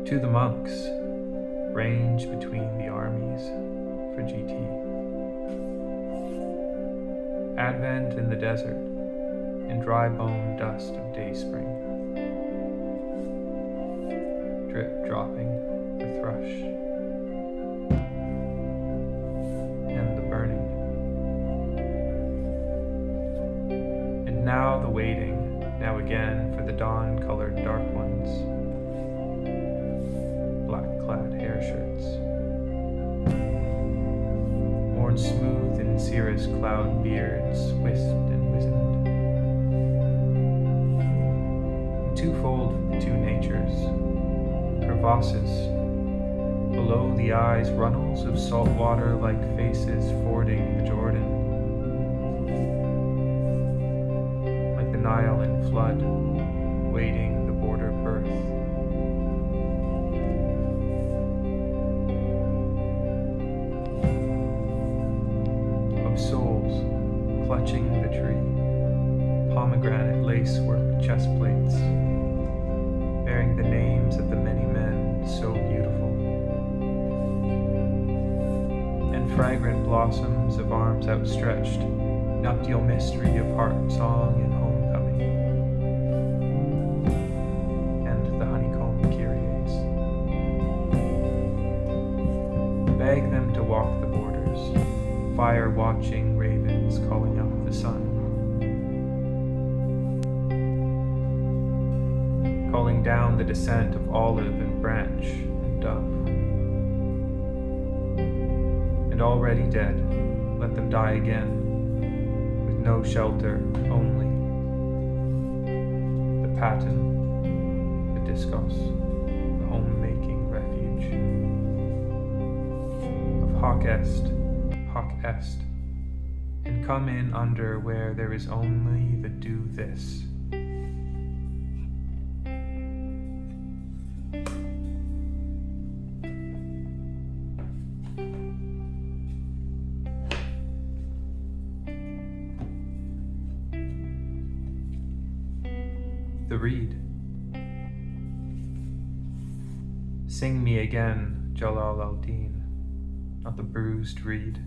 To the monks, range between the armies for GT. Advent in the desert, in dry bone dust of dayspring. Drip dropping the thrush, and the burning. And now the waiting, now again for the dawn-colored dark ones. Black-clad hair shirts. Worn smooth in cirrus cloud beards, wisped and wizened. Twofold for the two natures, crevasses, below the eyes runnels of salt water like faces fording the Jordan, like the Nile in flood, waiting the border birth. Of souls clutching the tree, pomegranate lacework chest plates, bearing the names of the many men so beautiful, and fragrant blossoms of arms outstretched, nuptial mystery of heart song and homecoming, and the honeycomb kyries. Beg them to walk the borders, fire-watching ravens calling out the sun, calling down the descent of olive and branch and dove. And already dead, let them die again, with no shelter, only the paten, the discos, the home-making refuge. Of hoc est, and come in under where there is only the do this. The reed. Sing me again, Jalal al-Din, not the bruised reed,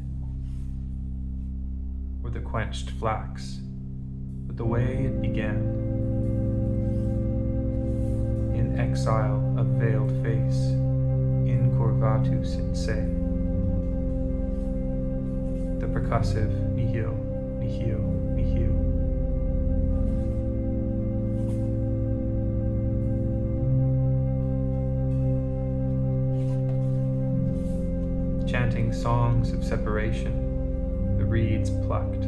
or the quenched flax, but the way it began. In exile of veiled face, incurvatus in se. The percussive nihil, nihil, nihil. Chanting songs of separation, the reeds plucked.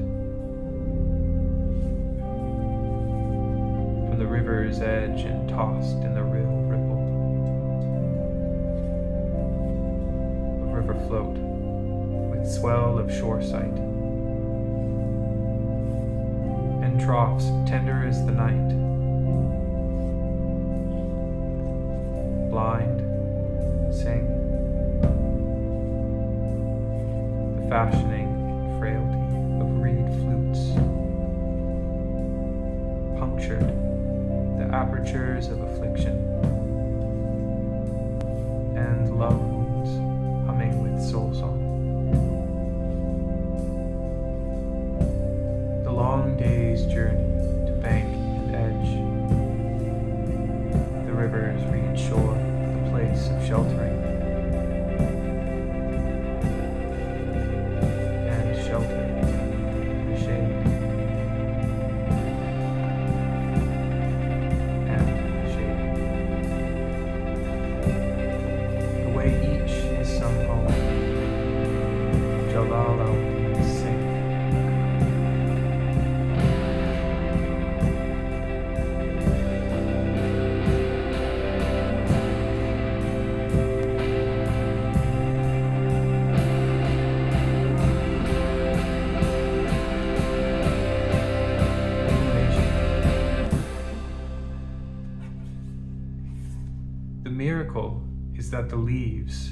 From the river's edge and tossed in the rill ripple. A river float with swell of shore sight. And troughs tender as the night. Blind, sing. Fashioning and frailty of reed flutes, punctured the apertures of affliction, and love wounds humming with soul song. The long day's journey to bank and edge, the river's reed shore, the place of sheltering. The miracle is that the leaves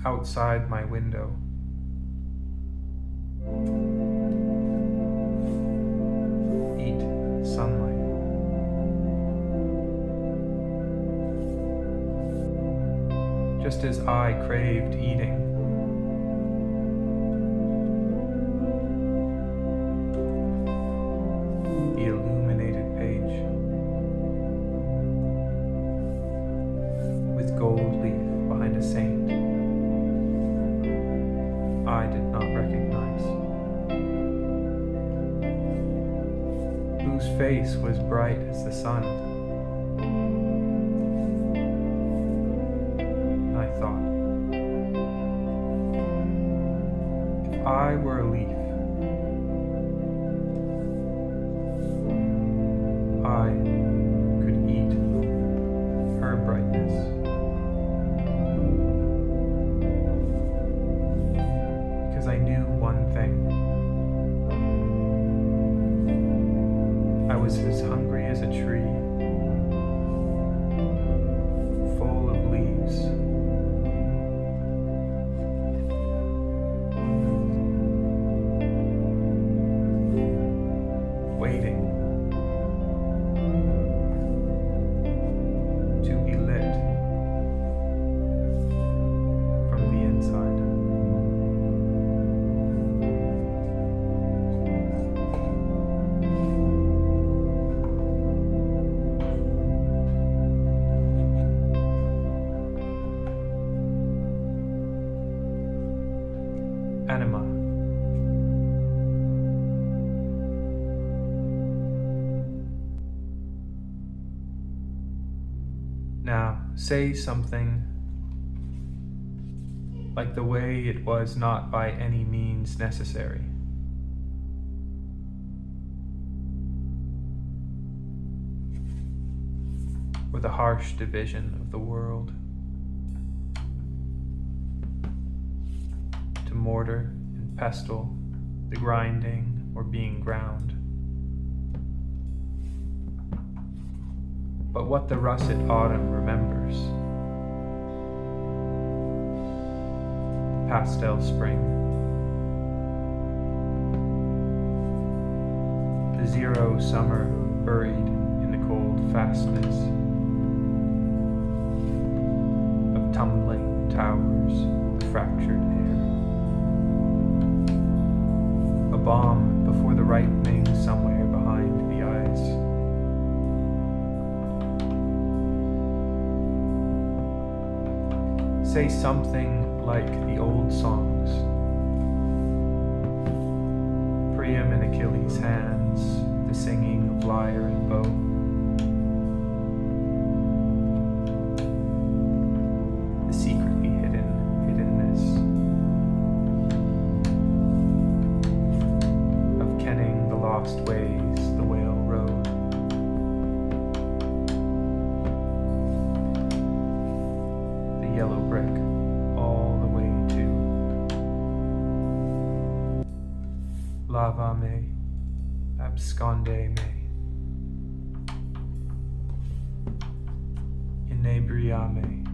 outside my window eat sunlight. just as I craved eating. The illuminated page with gold leaf behind a saint I did not recognize, whose face was bright as the sun. I thought, if I were a leaf, I could eat her brightness. Because I knew one thing. I was as hungry as a tree, full of leaves. Waiting to be lit from the inside. Anima. Now, say something like the way it was not by any means necessary. Or the harsh division of the world to mortar and pestle, the grinding or being ground. But what the russet autumn remembers, pastel spring, the zero summer buried in the cold fastness of tumbling towers, fractured air, a bomb before the ripening somewhere behind the eyes. Say something like the old songs. Priam and Achilles' hands, the singing of lyre and bow. The secretly hiddenness of kenning the lost ways the whale rode. The yellow brick all the way to lava me, absconde me, inebriame.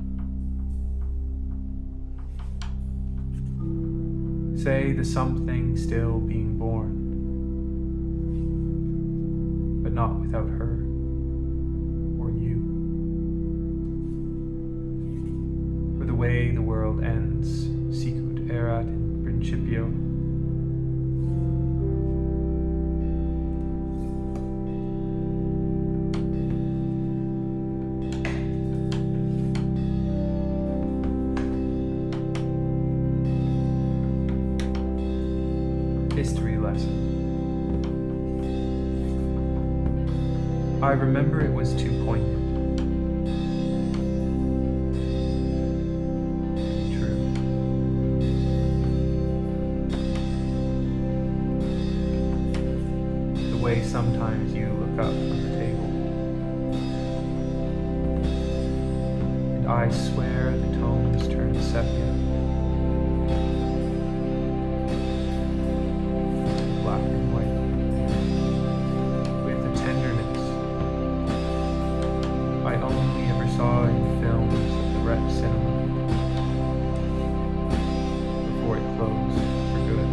Say the something still being born, but not without her or you. For the way the world ends, sicut erat in principio. History lesson. I remember it was too poignant. True. The way sometimes you look up from the table, and I swear the tones turn sepia. Black and white, with a tenderness I only ever saw in films of the Rep Cinema before it closed for good.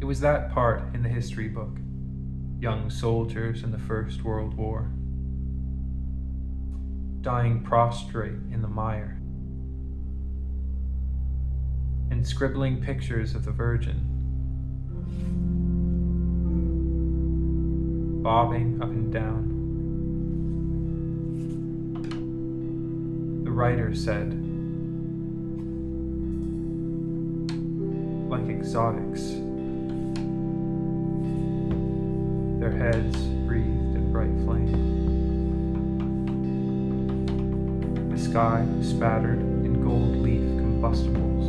It was that part in the history book, young soldiers in the First World War, dying prostrate in the mire, and scribbling pictures of the Virgin, bobbing up and down. The writer said, like exotics, their heads breathed in bright flame. The sky spattered in gold leaf combustibles.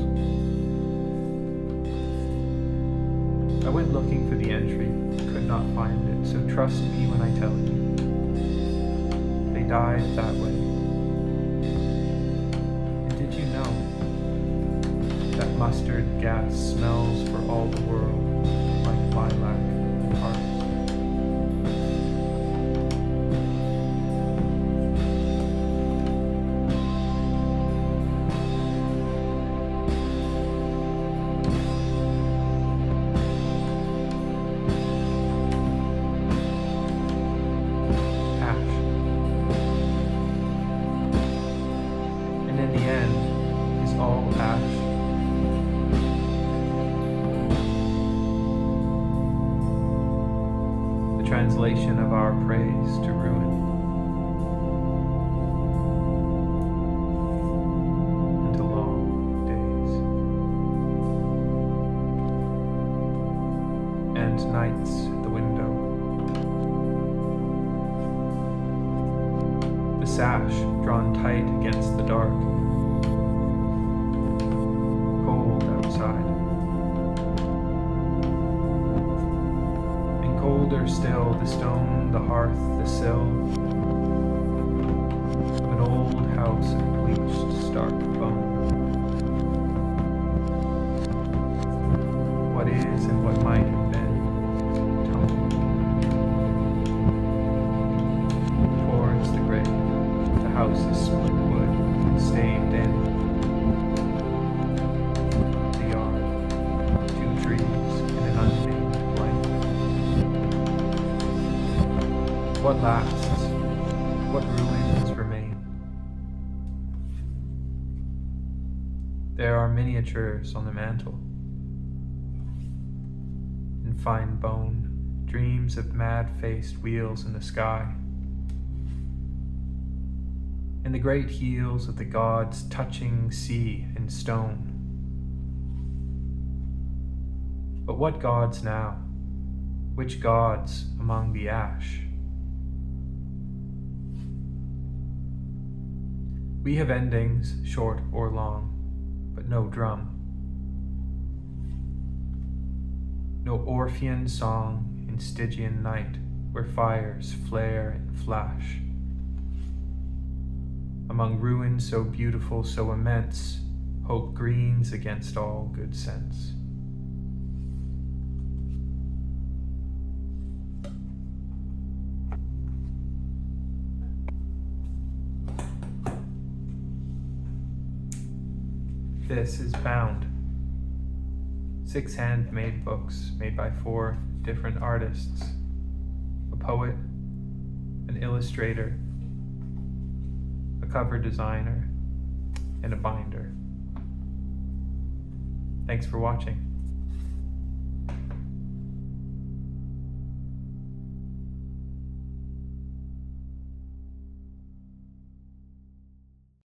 I went looking for the entry, could not find it, so trust me when I tell you. They died that way. And did you know that mustard gas smells for all the world like lilac and hearts? Translation of our praise to ruin. Into long days. And nights at the window. The sash drawn tight against the dark. Cold outside. Colder still, the stone, the hearth, the sill of an old house of bleached, stark bone. What is and what might have been, tumbled towards the grave. The house is split wood, staved in. The yard, 2 trees in an unnamed blanket. What lasts? What ruins remain? There are miniatures on the mantel. In fine bone, dreams of mad-faced wheels in the sky. And the great heels of the gods touching sea and stone. But what gods now? Which gods among the ash? We have endings, short or long, but no drum. No Orphean song in Stygian night, where fires flare and flash. Among ruins so beautiful, so immense, hope greens against all good sense. This is Bound. 6 handmade books made by 4 different artists. A poet, an illustrator, a cover designer, and a binder. Thanks for watching.